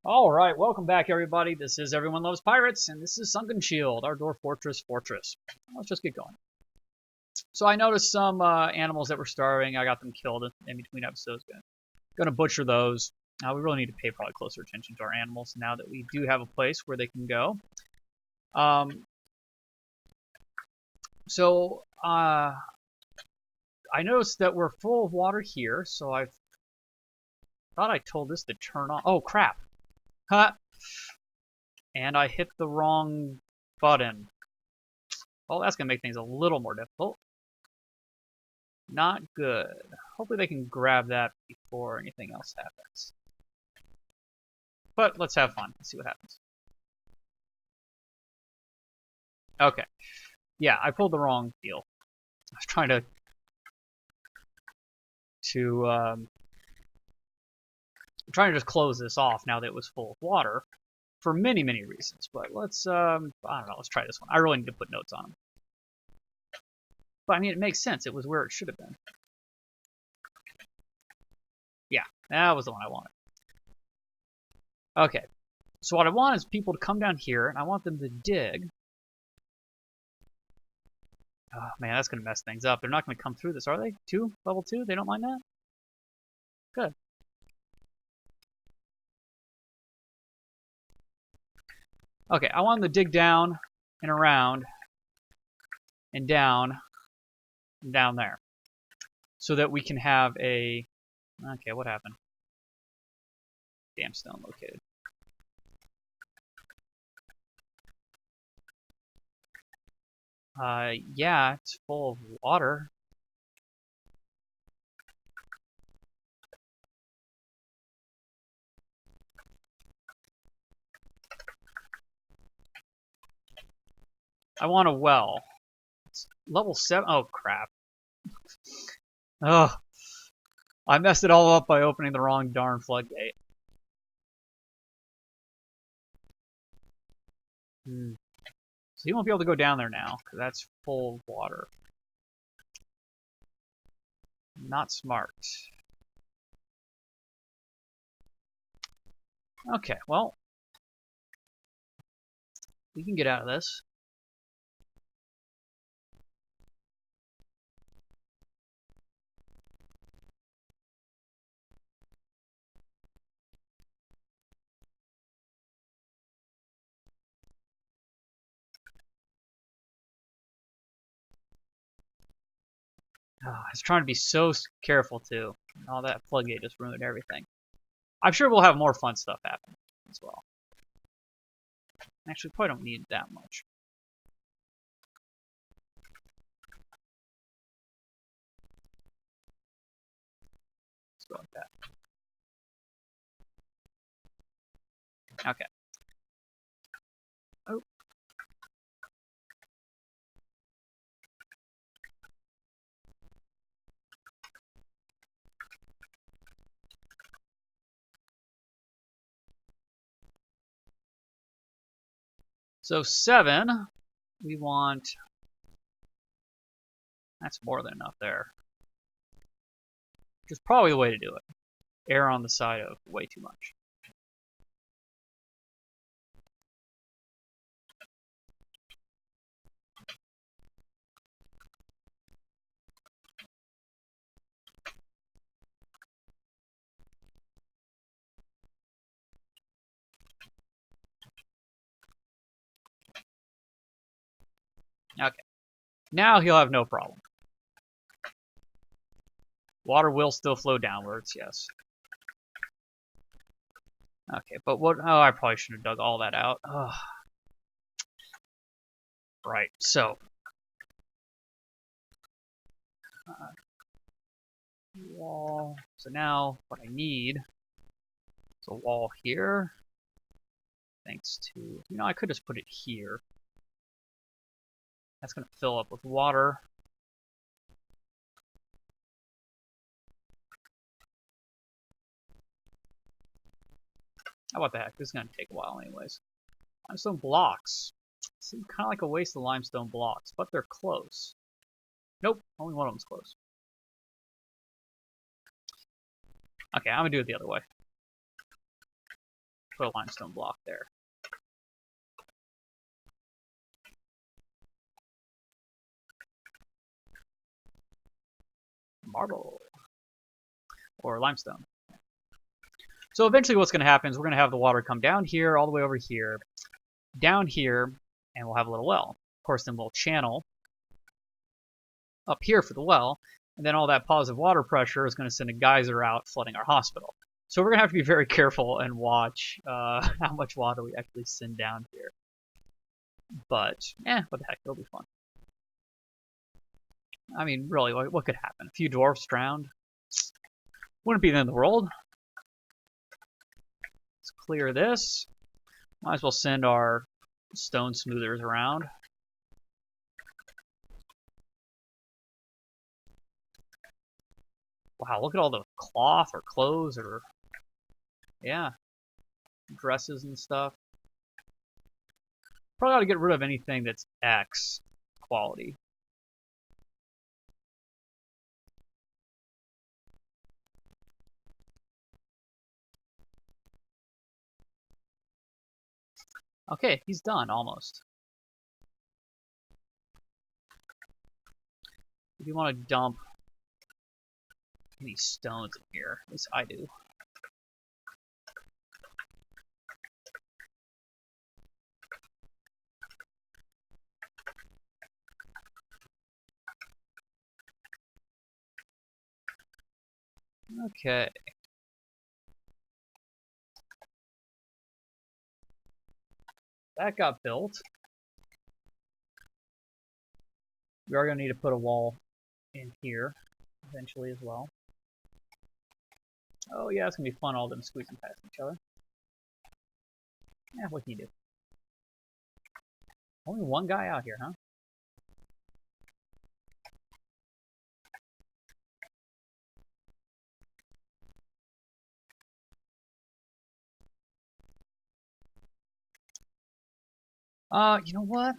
Alright, welcome back everybody. This is Everyone Loves Pirates, and this is Sunkenshield, our Dwarf Fortress. Let's just get going. So I noticed some animals that were starving. I got them killed in between episodes. Gonna butcher those. We really need to pay probably closer attention to our animals now that we do have a place where they can go. I noticed that we're full of water here, so I thought I told this to turn on. Oh crap! Huh. And I hit the wrong button. Oh, that's going to make things a little more difficult. Not good. Hopefully they can grab that before anything else happens. But let's have fun. Let's see what happens. Okay. Yeah, I pulled the wrong deal. I was trying to just close this off now that it was full of water. For many, many reasons, but let's, I don't know, let's try this one. I really need to put notes on them. But, I mean, it makes sense. It was where it should have been. Yeah, that was the one I wanted. Okay, so what I want is people to come down here, and I want them to dig. Oh, man, that's going to mess things up. They're not going to come through this, are they? Level 2? They don't mind that? Good. Okay, I want them to dig down and around and down there so that we can have a... Okay, what happened? Damn stone located. Yeah, it's full of water. I want a well. It's level 7. Oh, crap. Ugh. I messed it all up by opening the wrong darn floodgate. So you won't be able to go down there now, because that's full of water. Not smart. Okay, well, we can get out of this. Oh, I was trying to be so careful, too. Oh, that floodgate just ruined everything. I'm sure we'll have more fun stuff happen as well. Actually, probably don't need that much. Let's go like that. Okay. Oh. So 7, we want... That's more than enough there. Which is probably the way to do it. Err on the side of way too much. Okay. Now he'll have no problem. Water will still flow downwards, yes. Okay, but what... Oh, I probably should have dug all that out. Ugh. Right, so... wall. So now, what I need is a wall here. Thanks to... You know, I could just put it here. That's going to fill up with water. What the heck? This is going to take a while anyways. Limestone blocks. Seem kind of like a waste of limestone blocks, but they're close. Nope, only one of them's close. Okay, I'm going to do it the other way. put a limestone block there. Marble. Or limestone. So eventually what's going to happen is we're going to have the water come down here, all the way over here, down here, and we'll have a little well. Of course, then we'll channel up here for the well, and then all that positive water pressure is going to send a geyser out flooding our hospital. So we're going to have to be very careful and watch how much water we actually send down here. But, what the heck, it'll be fun. I mean, really, what could happen? A few dwarfs drowned? Wouldn't be the end of the world. Let's clear this. Might as well send our stone smoothers around. Wow, look at all the cloth or clothes or, yeah, dresses and stuff. Probably ought to get rid of anything that's X quality. Okay, he's done almost. If you want to dump any stones in here, at least I do. Okay. That got built. We are going to need to put a wall in here eventually as well. Oh yeah, it's going to be fun all them squeezing past each other. Yeah, what can you do? Only one guy out here, huh? You know what?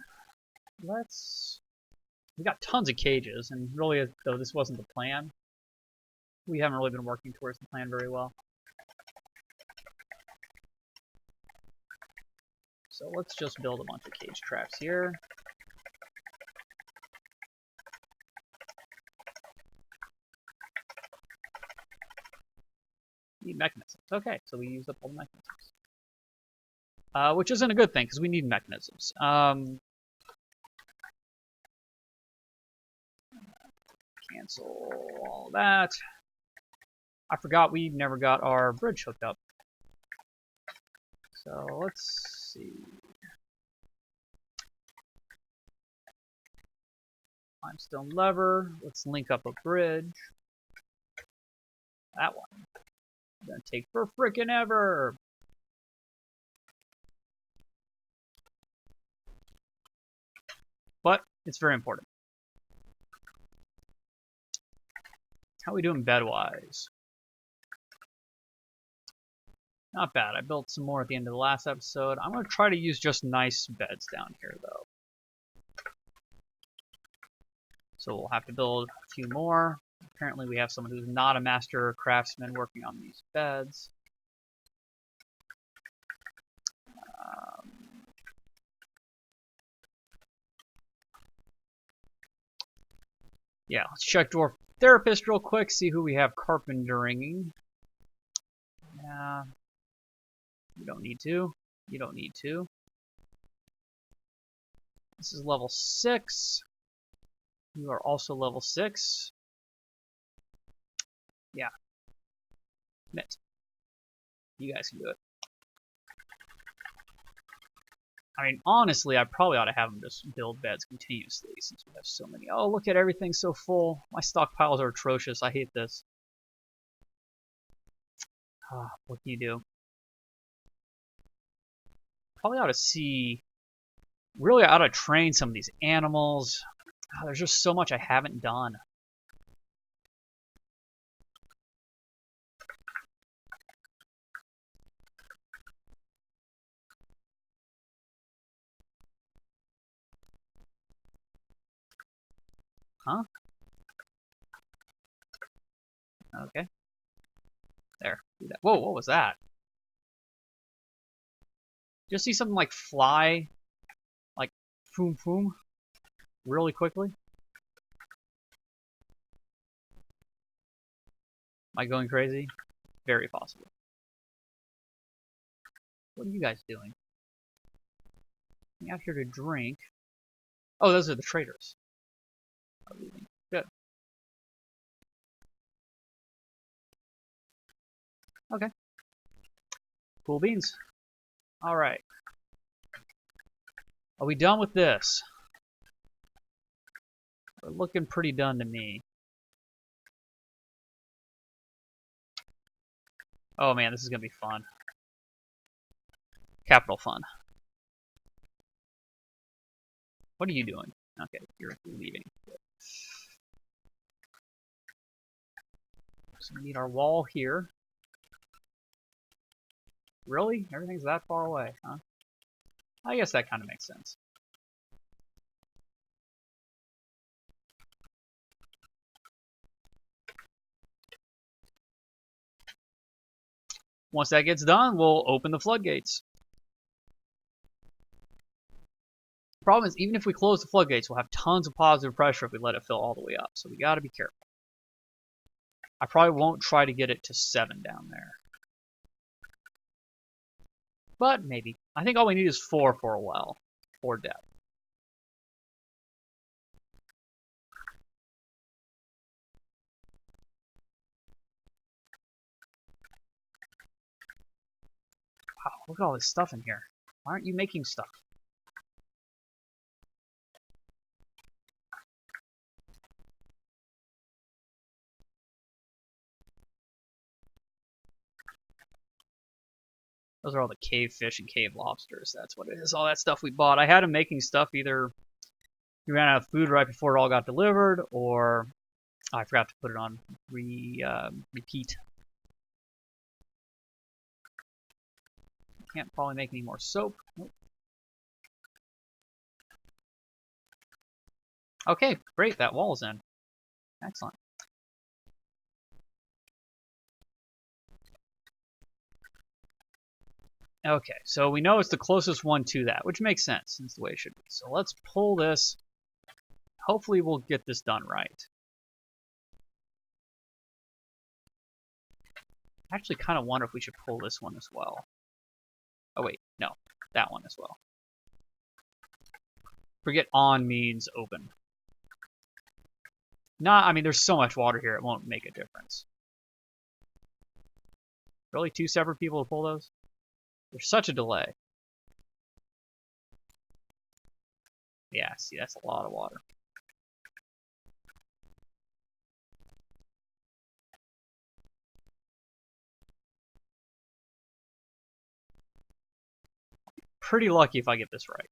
We got tons of cages, and really, though this wasn't the plan, we haven't really been working towards the plan very well. So let's just build a bunch of cage traps here. Need mechanisms. Okay, so we used up all the mechanisms. Which isn't a good thing, because we need mechanisms. Cancel all that. I forgot we never got our bridge hooked up. So let's see. Limestone lever. Let's link up a bridge. That one. It's gonna take for frickin' ever. But it's very important. How are we doing bed-wise? Not bad. I built some more at the end of the last episode. I'm going to try to use just nice beds down here, though. So we'll have to build a few more. Apparently we have someone who's not a master craftsman working on these beds. Yeah, let's check Dwarf Therapist real quick, see who we have carpentering. Yeah. You don't need to. You don't need to. This is level 6. You are also level 6. Yeah. Commit. You guys can do it. I mean, honestly, I probably ought to have them just build beds continuously since we have so many. Oh, look at everything so full. My stockpiles are atrocious. I hate this. What can you do? Probably ought to see... Really ought to train some of these animals. There's just so much I haven't done. Huh? Okay. There. Do that. Whoa, what was that? Just see something like fly, like boom boom, really quickly. Am I going crazy? Very possible. What are you guys doing? I'm out here to drink. Oh, those are the traders. Are leaving. Good. Okay. Cool beans. All right. Are we done with this? We're looking pretty done to me. Oh man, this is gonna be fun. Capital fun. What are you doing? Okay, you're leaving. So we need our wall here. Really? Everything's that far away, huh? I guess that kind of makes sense. Once that gets done, we'll open the floodgates. The problem is, even if we close the floodgates, we'll have tons of positive pressure if we let it fill all the way up. So we gotta be careful. I probably won't try to get it to 7 down there. But maybe. I think all we need is 4 for a well. 4 depth. Wow, look at all this stuff in here. Why aren't you making stuff? Those are all the cave fish and cave lobsters. That's what it is. All that stuff we bought. I had them making stuff. Either we ran out of food right before it all got delivered, or I forgot to put it on repeat. Can't probably make any more soap. Nope. Okay, great. That wall's in. Excellent. Okay, so we know it's the closest one to that, which makes sense. That's the way it should be. So let's pull this. Hopefully we'll get this done right. I actually kind of wonder if we should pull this one as well. Oh wait, no, that one as well. Forget on means open. Nah, I mean, there's so much water here, it won't make a difference. Really, 2 separate people to pull those? There's such a delay. Yeah, see, that's a lot of water. Pretty lucky if I get this right.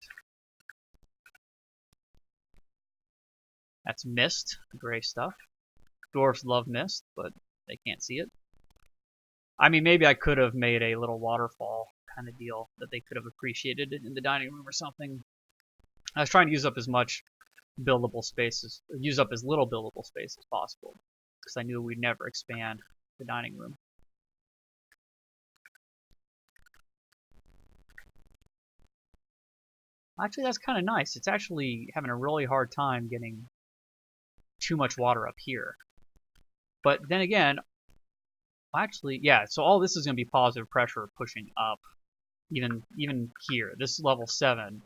That's mist, gray stuff. Dwarves love mist, but they can't see it. I mean, maybe I could have made a little waterfall kind of deal that they could have appreciated in the dining room or something. I was trying to use up as much buildable space use up as little buildable space as possible, because I knew we'd never expand the dining room. Actually, that's kind of nice. It's actually having a really hard time getting too much water up here. But then again, actually, yeah, so all this is going to be positive pressure pushing up. Even here, this level 7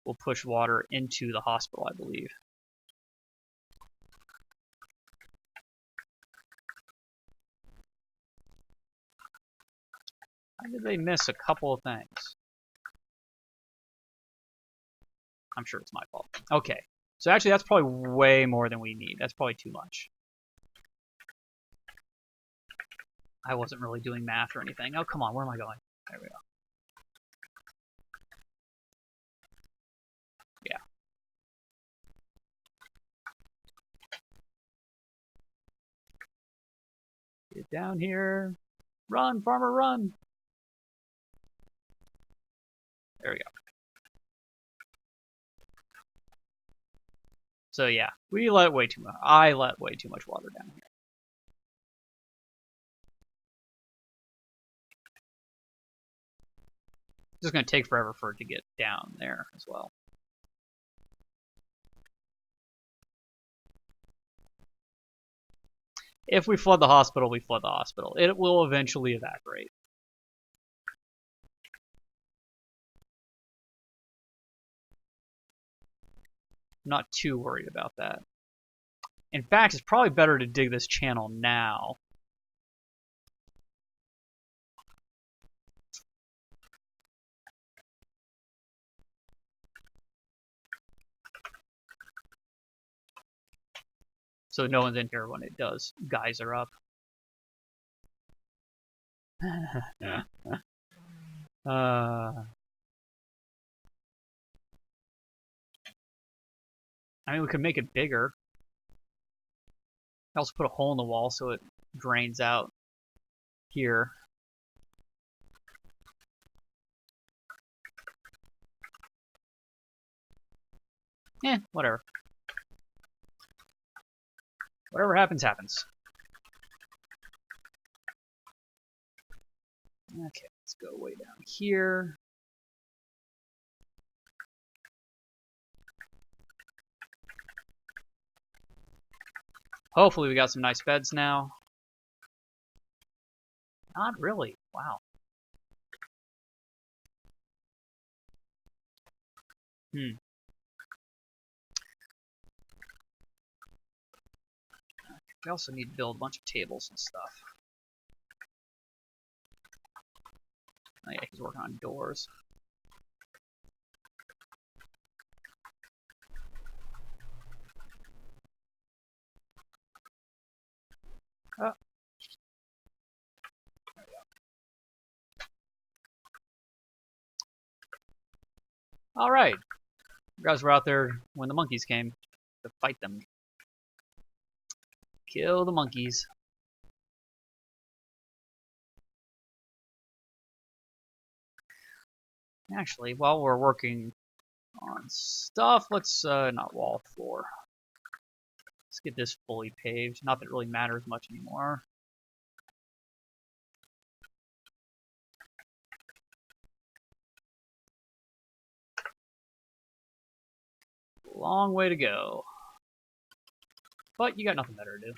will push water into the hospital, I believe. How did they miss a couple of things? I'm sure it's my fault. Okay, so actually that's probably way more than we need. That's probably too much. I wasn't really doing math or anything. Oh, come on, where am I going? There we go. Yeah. Get down here. Run, farmer, run. There we go. So yeah, we let way too much. I let way too much water down here. just going to take forever for it to get down there as well. If we flood the hospital, we flood the hospital. It will eventually evaporate. I'm not too worried about that. In fact, it's probably better to dig this channel now. So no one's in here when it does geyser up. I mean, we could make it bigger. I also put a hole in the wall so it drains out here. Whatever. Whatever happens, happens. Okay, let's go way down here. Hopefully we got some nice beds now. Not really. Wow. We also need to build a bunch of tables and stuff. Oh yeah, he's working on doors. Oh. Alright. You guys were out there when the monkeys came to fight them. Kill the monkeys. Actually, while we're working on stuff, let's not wall floor. Let's get this fully paved. Not that it really matters much anymore. Long way to go. But you got nothing better to do.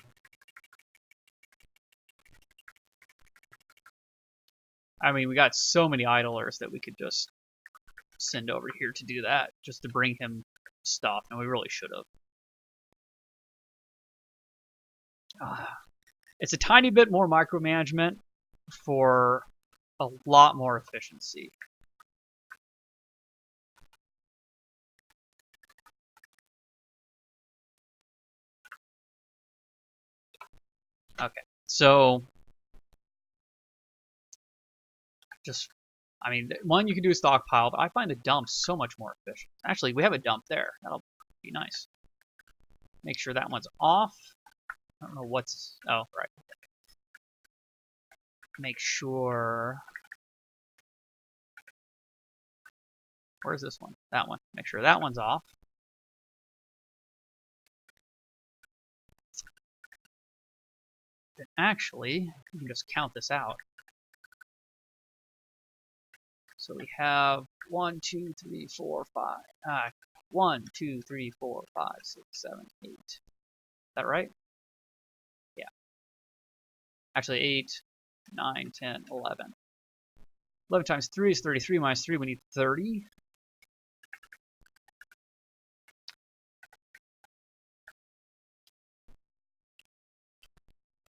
I mean, we got so many idlers that we could just send over here to do that, just to bring him stuff, and we really should have. It's a tiny bit more micromanagement for a lot more efficiency. Okay, so just, I mean, one you can do a stockpile, but I find the dump so much more efficient. Actually, we have a dump there. That'll be nice. Make sure that one's off. I don't know what's, oh, right. Make sure, where's this one? That one. Make sure that one's off. Then actually, you can just count this out. So we have 1, 2, 3, 4, 5. 1, 2, 3, 4, 5, 6, 7, 8. Is that right? Yeah. Actually, 8, 9, 10, 11. 11 times 3 is 33 minus 3. We need 30.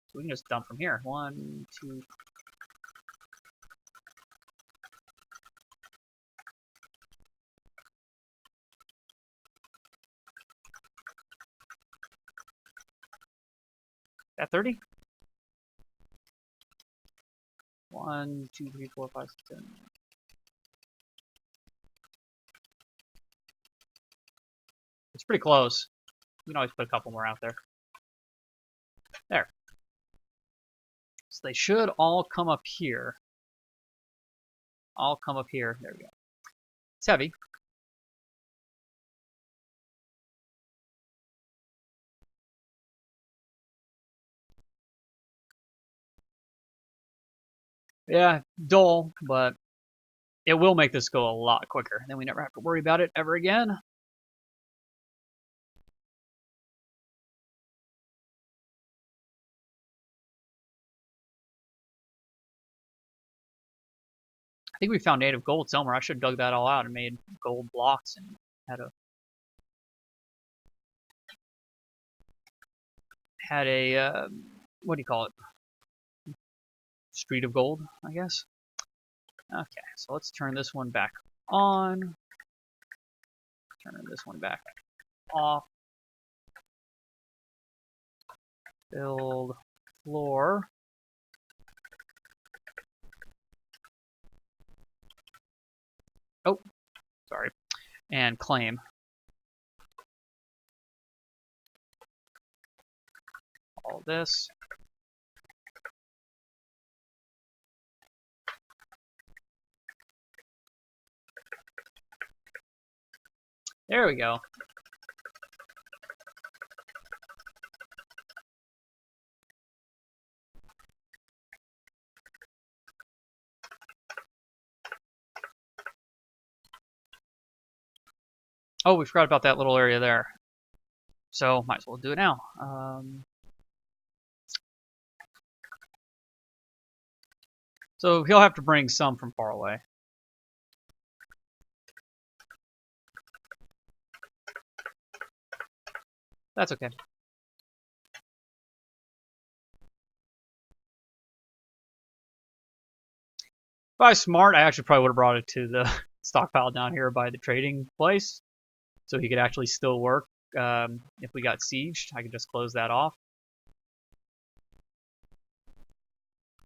So we can just dump from here. 1, 2. That 30? 1, 2, 3, 4, 5, 6, 7. It's pretty close. We can always put a couple more out there. There. So they should all come up here. All come up here. There we go. It's heavy. Yeah, dull, but It will make this go a lot quicker. Then we never have to worry about it ever again. I think we found native gold somewhere. I should have dug that all out and made gold blocks and had a what do you call it? Street of gold, I guess. Okay, so let's turn this one back on. Turn this one back off. Build floor. Oh, sorry. And claim. All this. There we go. Oh, we forgot about that little area there. So, might as well do it now. So, he'll have to bring some from far away. That's okay. If I was smart, I actually probably would have brought it to the stockpile down here by the trading place, so he could actually still work. If we got sieged, I could just close that off.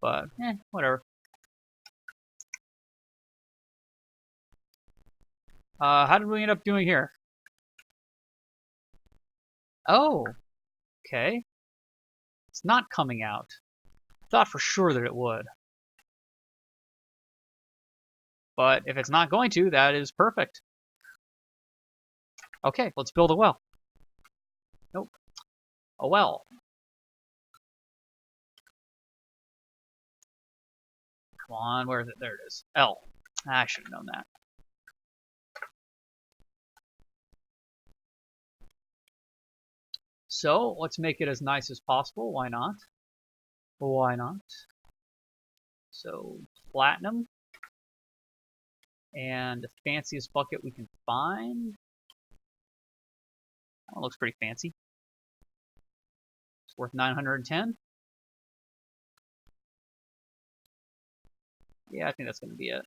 But, whatever. How did we end up doing here? Oh, okay. It's not coming out. I thought for sure that it would. But if it's not going to, that is perfect. Okay, let's build a well. Nope. A well. Come on, where is it? There it is. L. I should have known that. So, let's make it as nice as possible. Why not? Why not? So, platinum. And the fanciest bucket we can find. That one looks pretty fancy. It's worth 910. Yeah, I think that's going to be it.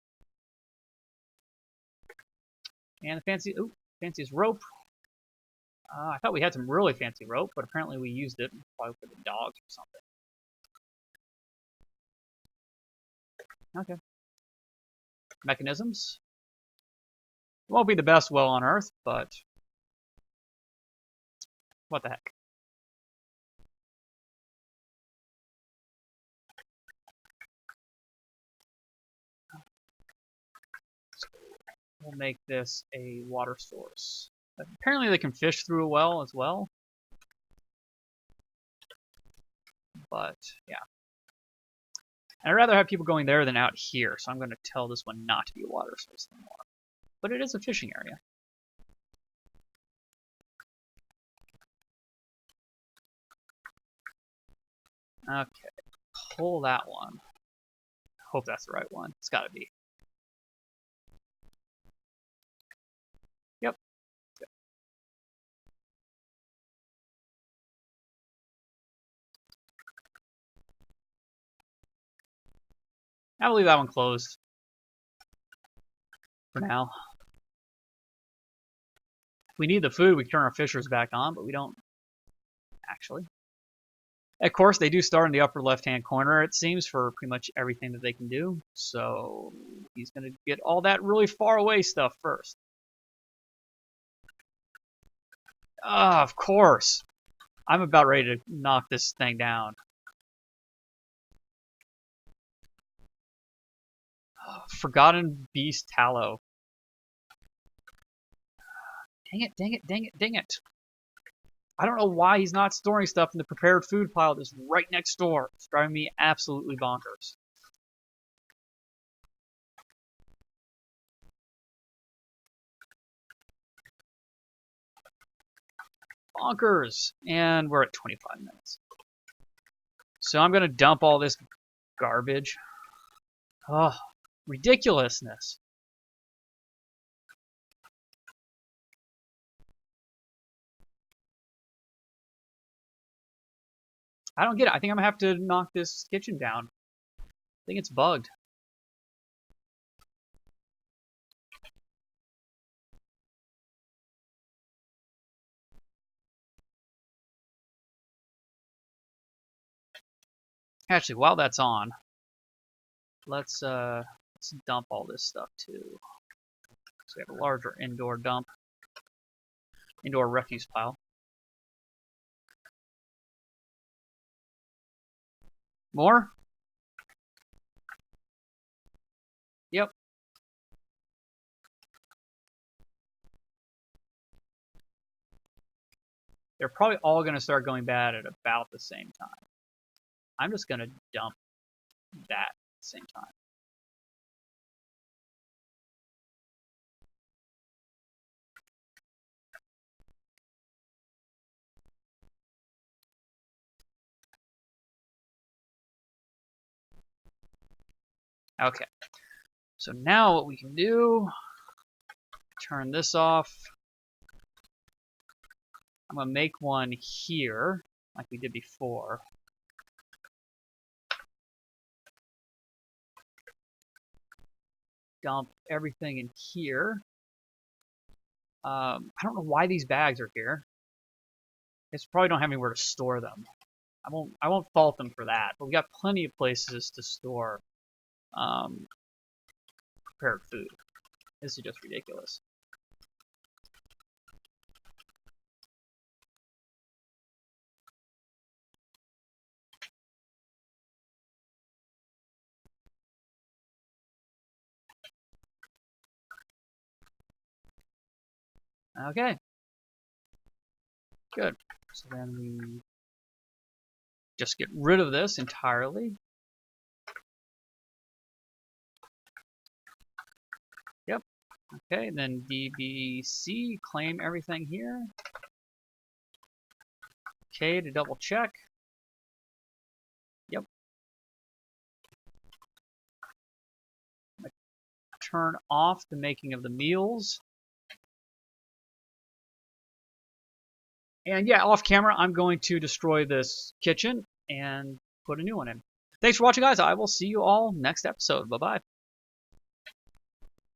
And the fanciest rope. I thought we had some really fancy rope, but apparently we used it probably for the dogs or something. Okay. Mechanisms. It won't be the best well on Earth, but what the heck. We'll make this a water source. Apparently they can fish through a well as well. But, yeah. And I'd rather have people going there than out here, so I'm going to tell this one not to be a water source anymore. But it is a fishing area. Okay, pull that one. Hope that's the right one. It's got to be. Yep. I'll leave that one closed for now. If we need the food, we can turn our fishers back on, but we don't actually. Of course, they do start in the upper left-hand corner, it seems, for pretty much everything that they can do. So he's going to get all that really far away stuff first. Ah, of course. I'm about ready to knock this thing down. Forgotten Beast Tallow. Dang it, dang it, dang it, dang it. I don't know why he's not storing stuff in the prepared food pile that's right next door. It's driving me absolutely bonkers. bonkers. And we're at 25 minutes. So I'm going to dump all this garbage. Oh, ridiculousness. I don't get it. I think I'm going to have to knock this kitchen down. I think it's bugged. Actually, while that's on, let's dump all this stuff too. So we have a larger indoor dump, indoor refuse pile. More? Yep. They're probably all going to start going bad at about the same time. I'm just going to dump that at the same time. Okay. So now what we can do, turn this off. I'm going to make one here, like we did before. Dump everything in here. I don't know why these bags are here. I guess we probably don't have anywhere to store them. I won't fault them for that, but we got plenty of places to store prepared food. This is just ridiculous. Okay. Good. So then we just get rid of this entirely. Yep. Okay, and then DBC, claim everything here. Okay, to double check. Yep. Turn off the making of the meals. And yeah, off camera, I'm going to destroy this kitchen and put a new one in. Thanks for watching, guys. I will see you all next episode. Bye-bye.